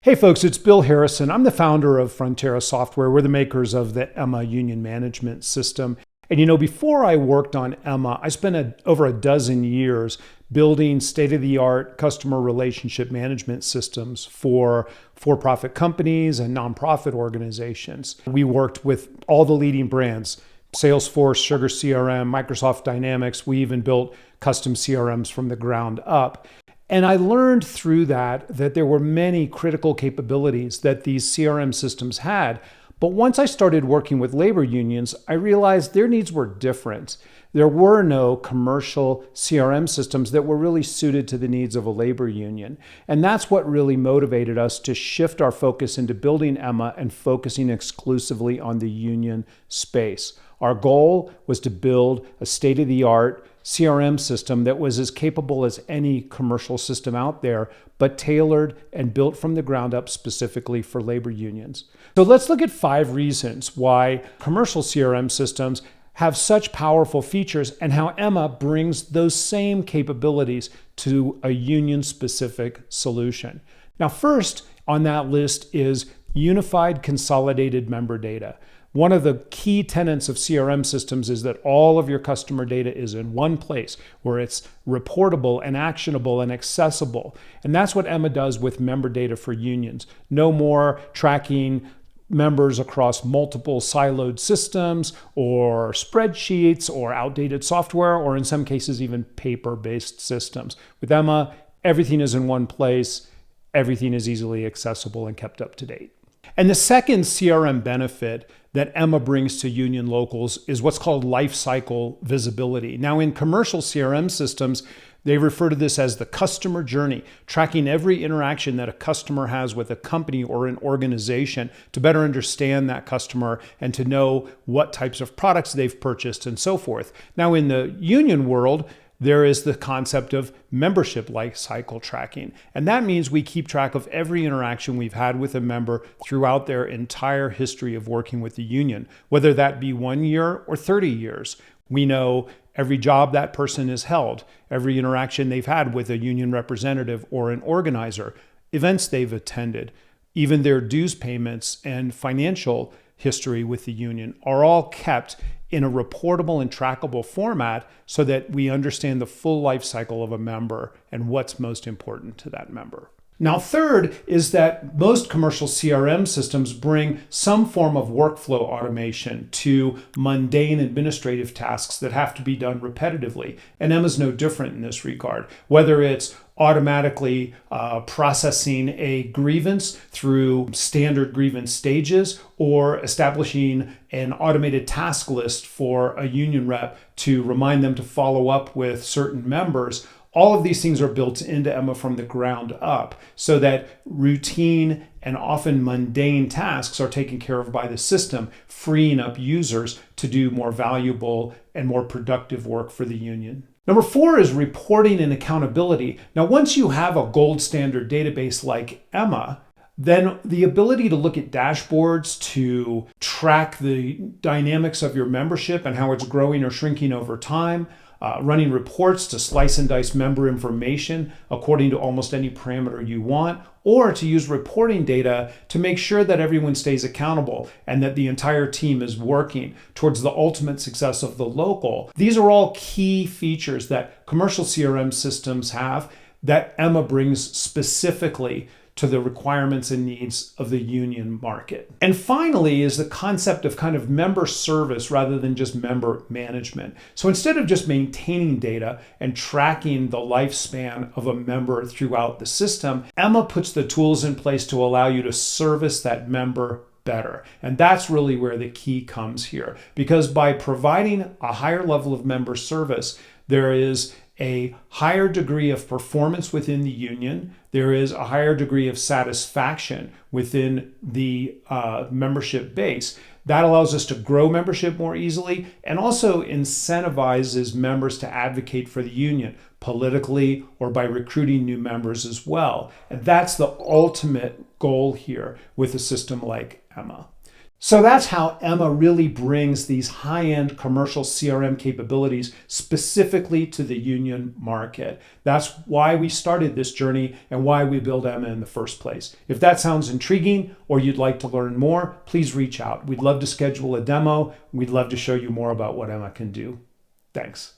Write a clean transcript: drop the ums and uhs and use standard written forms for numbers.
Hey folks, it's Bill Harrison. I'm the founder of Frontera Software. We're the makers of the Emma union management system. And before I worked on Emma, I spent over a dozen years building state-of-the-art customer relationship management systems for for-profit companies and nonprofit organizations. We worked with all the leading brands, Salesforce, Sugar CRM, Microsoft Dynamics. We even built custom CRMs from the ground up. And I learned through that there were many critical capabilities that these CRM systems had. But once I started working with labor unions, I realized their needs were different. There were no commercial CRM systems that were really suited to the needs of a labor union. And that's what really motivated us to shift our focus into building Emma and focusing exclusively on the union space. Our goal was to build a state-of-the-art CRM system that was as capable as any commercial system out there, but tailored and built from the ground up specifically for labor unions. So let's look at 5 reasons why commercial CRM systems have such powerful features and how Emma brings those same capabilities to a union-specific solution. Now, first on that list is unified consolidated member data. One of the key tenets of CRM systems is that all of your customer data is in one place where it's reportable and actionable and accessible. And that's what Emma does with member data for unions. No more tracking members across multiple siloed systems or spreadsheets or outdated software, or in some cases even paper-based systems. With Emma, everything is in one place, everything is easily accessible and kept up to date. And the second CRM benefit that Emma brings to union locals is what's called life cycle visibility. Now, in commercial CRM systems, they refer to this as the customer journey, tracking every interaction that a customer has with a company or an organization to better understand that customer and to know what types of products they've purchased and so forth. Now, in the union world, there is the concept of membership life cycle tracking. And that means we keep track of every interaction we've had with a member throughout their entire history of working with the union, whether that be 1 year or 30 years. We know every job that person has held, every interaction they've had with a union representative or an organizer, events they've attended, even their dues payments and financial history with the union are all kept in a reportable and trackable format so that we understand the full life cycle of a member and what's most important to that member. Now, third is that most commercial CRM systems bring some form of workflow automation to mundane administrative tasks that have to be done repetitively. And Emma's no different in this regard, whether it's automatically processing a grievance through standard grievance stages or establishing an automated task list for a union rep to remind them to follow up with certain members. All of these things are built into Emma from the ground up so that routine and often mundane tasks are taken care of by the system, freeing up users to do more valuable and more productive work for the union. Number 4 is reporting and accountability. Now, once you have a gold standard database like Emma, then the ability to look at dashboards to track the dynamics of your membership and how it's growing or shrinking over time, running reports to slice and dice member information according to almost any parameter you want, or to use reporting data to make sure that everyone stays accountable and that the entire team is working towards the ultimate success of the local. These are all key features that commercial CRM systems have that Emma brings specifically to the requirements and needs of the union market. And finally is the concept of kind of member service rather than just member management. So instead of just maintaining data and tracking the lifespan of a member throughout the system, Emma puts the tools in place to allow you to service that member better. And that's really where the key comes here. Because by providing a higher level of member service, there is a higher degree of performance within the union. There is a higher degree of satisfaction within the membership base. That allows us to grow membership more easily and also incentivizes members to advocate for the union politically or by recruiting new members as well. And that's the ultimate goal here with a system like Emma. So that's how Emma really brings these high-end commercial CRM capabilities specifically to the union market. That's why we started this journey and why we built Emma in the first place. If that sounds intriguing or you'd like to learn more, please reach out. We'd love to schedule a demo. We'd love to show you more about what Emma can do. Thanks.